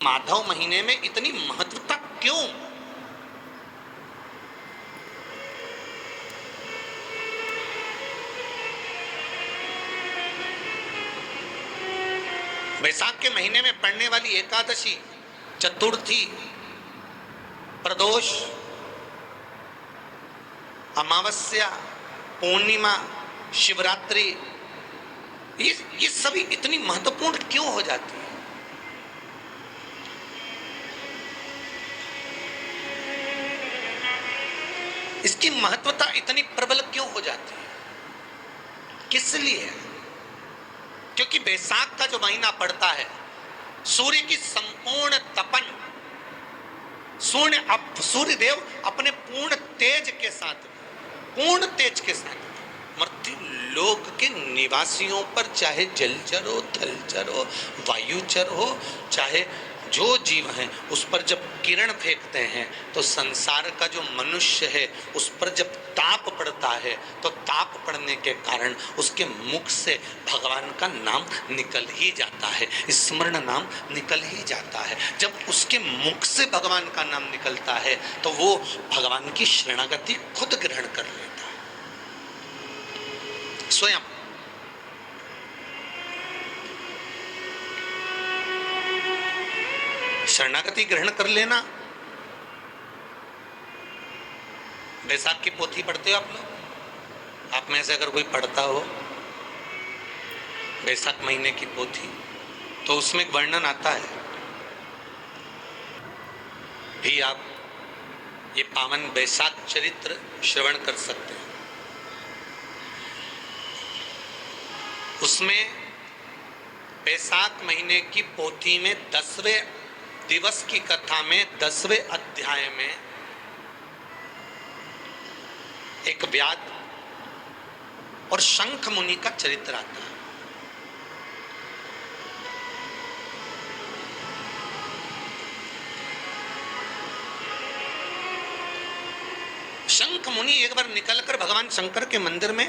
माधव महीने में इतनी महत्वता क्यों? वैशाख के महीने में पड़ने वाली एकादशी, चतुर्थी, प्रदोष, अमावस्या, पूर्णिमा, शिवरात्रि, ये सभी इतनी महत्वपूर्ण क्यों हो जाती है? इसकी महत्वता इतनी प्रबल क्यों हो जाती है? किस लिए? क्योंकि वैशाख का जो महीना पड़ता है, सूर्य की संपूर्ण तपन, सूर्यदेव अपने पूर्ण तेज के साथ मृत्यु लोक के निवासियों पर, चाहे जलचर हो, थलचर हो, वायुचर हो, चाहे जो जीव हैं, उस पर जब किरण फेंकते हैं तो संसार का जो मनुष्य है उस पर जब ताप पड़ता है तो ताप पड़ने के कारण उसके मुख से भगवान का नाम निकल ही जाता है, स्मरण नाम निकल ही जाता है। जब उसके मुख से भगवान का नाम निकलता है तो वो भगवान की शरणागति खुद ग्रहण कर लेता है स्वयं। शरणागति ग्रहण कर लेना। वैशाख की पोथी पढ़ते हो आप लोग? आप में से अगर कोई पढ़ता हो वैशाख महीने की पोथी, तो उसमें एक वर्णन आता है भी। आप ये पावन वैशाख चरित्र श्रवण कर सकते हैं। उसमें वैशाख महीने की पोथी में 10वें दिवस की कथा में 10वें अध्याय में एक व्याध और शंख मुनि का चरित्र आता है। शंख मुनि एक बार निकलकर भगवान शंकर के मंदिर में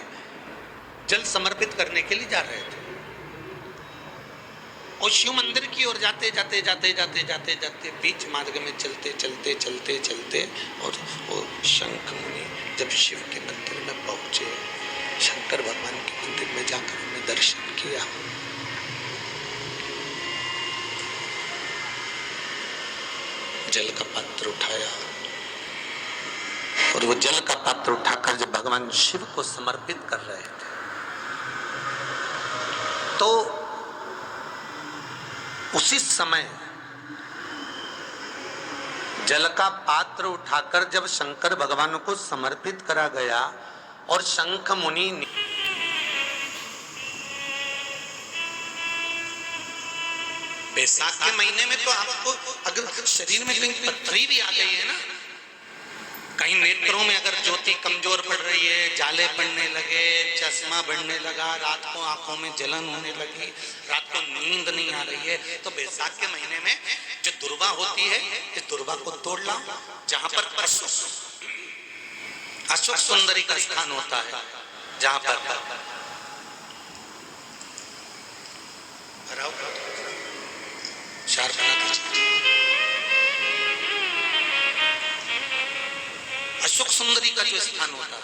जल समर्पित करने के लिए जा रहे थे और शिव मंदिर की ओर जाते बीच मार्ग में चलते और वो शंख मुनि जब शिव के मंदिर में पहुंचे, शंकर भगवान के मंदिर में जाकर उन्हें दर्शन किया, जल का पात्र उठाया और वो जल का पात्र उठाकर जब भगवान शिव को समर्पित कर रहे थे तो उसी समय जल का पात्र उठाकर जब शंकर भगवान को समर्पित करा गया और शंख मुनि वैशाख के महीने में तो आपको अगर शरीर में कहीं पथरी भी आ गई है ना, कहीं नेत्रों में अगर ज्योति कमजोर पड़ रही है, जाले पड़ने लगे, चश्मा बढ़ने लगा, रात को आंखों में जलन होने लगी, रात को नींद नहीं आ रही है, तो वैशाख के महीने में जो दुर्वा होती है, इस दुर्वा को तोड़ लाओ। जहां पर अशोक सुंदरी का स्थान होता है, जहां पर अशोक सुंदरी का जो स्थान होता है,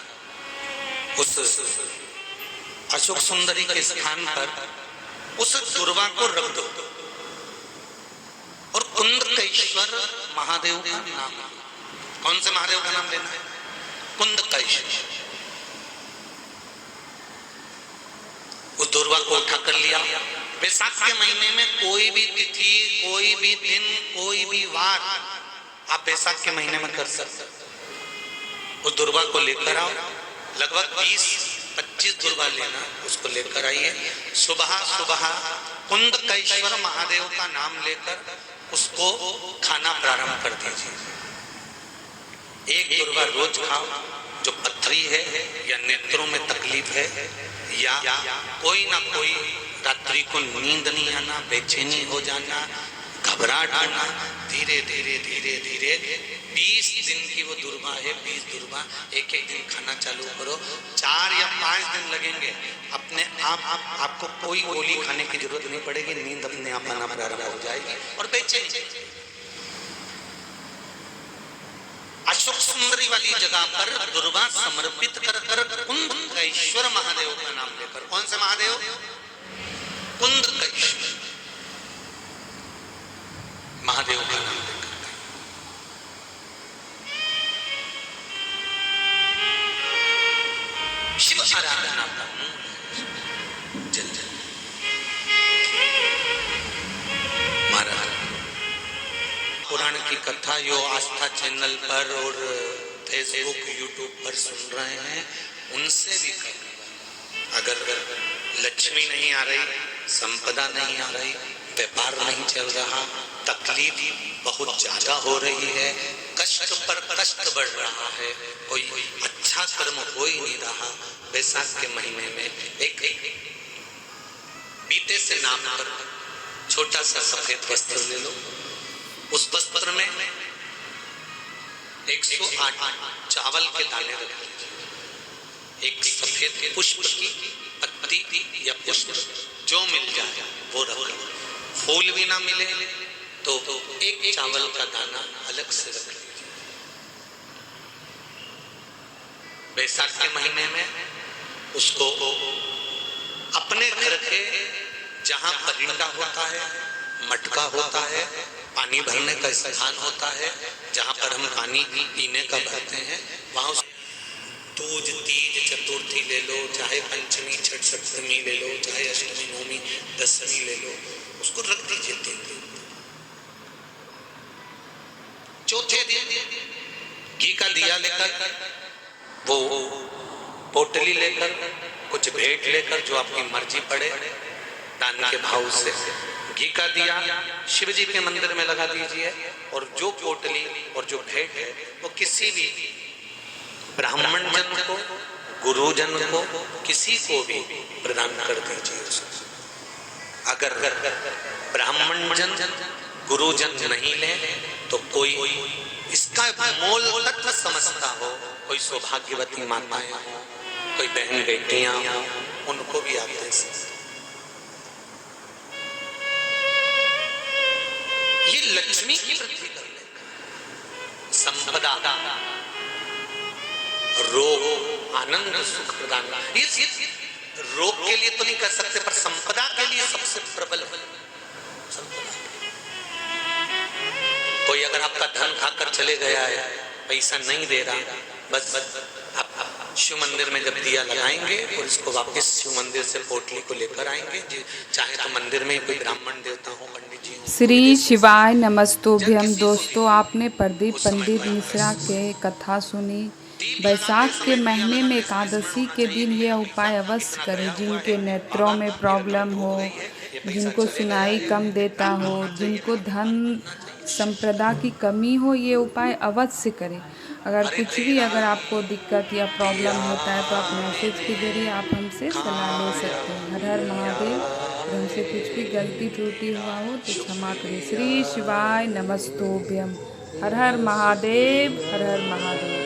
उस अशोक सुंदरी के स्थान पर उस दुर्वा को रख दो और कुंदकेश्वर महादेव का नाम। कौन से महादेव का नाम लेना है? कुंदकेश्वर। उस दुर्वा को उठा कर लिया। वैशाख के महीने में कोई भी तिथि, कोई भी दिन, कोई भी वार आप वैशाख के महीने में कर सकते हो। उस दुर्वा को लेकर आओ, लगभग 20-25 दुर्वा लेना, उसको लेकर आइए। सुबह सुबह कुंदकेश्वर महादेव का नाम लेकर उसको खाना प्रारंभ कर दीजिए। एक दुर्वा रोज खाओ। जो पथरी है या नेत्रों में तकलीफ है या कोई ना कोई रात्रि को नींद नहीं आना, बेचैनी हो जाना, घबराहट आना, धीरे धीरे धीरे धीरे 20 दिन की वो दुर्बा है, 20 दुर्बा, एक एक दिन खाना चालू करो, 4 या 5 दिन लगेंगे, अपने आप आपको कोई गोली खाने की जरूरत नहीं पड़ेगी, नींद अपने आप आना प्रारंभ हो जाएगी और बेचैनी। अशोक सुंदरी वाली जगह पर दुर्बा समर्पित कर कर कुंदकेश्वर महादेव का नाम लेकर, कौन से महादेव? कुंदकेश्वर महादेव का नाम लेकर शिव आराधना का जल जल महाराज। पुराण की कथा जो आस्था चैनल पर और फेसबुक यूट्यूब पर सुन रहे हैं, उनसे भी कहूँगा, अगर लक्ष्मी नहीं आ रही, संपदा नहीं आ रही, व्यापार नहीं चल रहा, तकलीफ बहुत ज्यादा हो रही है, कष्ट पर कष्ट बढ़ रहा है, कोई अच्छा कर्म हो ही नहीं रहा, वैशाख के महीने में एक बीते से नाम पर छोटा सा सफेद वस्त्र ले लो, उस वस्त्र में 108 चावल के दाने रख लीजिए, एक सफेद पुष्प की पत्ती या पुष्प जो मिल जाए वो रख लो, फूल भी ना मिले तो एक चावल का दाना अलग से रख लीजिए। बैसाख के महीने में उसको अपने घर के जहां परिंदा होता है, मटका होता है, पानी भरने का स्थान होता है, जहां पर हम पानी पीने का भरते हैं, वहां दूज तीज चतुर्थी ले लो, चाहे पंचमी छठ सप्तमी ले लो, चाहे अष्टमी नवमी दशमी ले लो, उसको रख दीजिए 3 दिन। चौथे दिन घी का दिया लेकर, वो पोटली लेकर, कुछ भेंट लेकर, जो आपकी मर्जी पड़े, दान के भाव से घी का दिया शिव जी के मंदिर में लगा दीजिए, और जो पोटली और जो भेंट है वो किसी भी ब्राह्मण जन को, गुरुजन को, किसी को भी प्रदान कर दीजिए। अगर ब्राह्मण जन गुरुजन नहीं ले तो कोई इसका मोल तत्व समझता हो, कोई सौभाग्यवती माताएं हो, कोई बहन बेटियां हो, उनको भी आप दे सकते। ये लक्ष्मी की वृद्धि कर लेगा, संपदा, रोग, आनंद, सुख प्रदान। रोग के लिए तो नहीं कर सकते, पर संपदा के लिए सबसे प्रबल संपदा। कोई अगर आपका धन खाकर चले गया है, पैसा नहीं दे रहा, बस आप शिव मंदिर में जब दिया लगाएंगे और इसको वापस शिव मंदिर से पोटली को लेकर आएंगे, चाहे तो मंदिर में कोई ब्राह्मण देवता हो, पंडित जी हो। श्री शिवाय नमस्तुभ्यम। दोस्तों, आपने प्रदीप पंडित मिश्रा के कथा सुनी। बैसाख के महीने में एकादशी के दिन यह उपाय अवश्य करें। जिनके नेत्रों में प्रॉब्लम हो, जिनको सुनाई कम देता हो, जिनको धन संपदा की कमी हो, ये उपाय अवश्य करें। अगर आपको दिक्कत या प्रॉब्लम होता है तो आप मैसेज के जरिए आप हमसे सलाह ले सकते हैं। हर हर महादेव। और हमसे कुछ भी गलती त्रुटि हुआ हो तो क्षमा करें। श्री शिवाय नमस्तुभ्यम। हर हर महादेव, हर हर महादेव।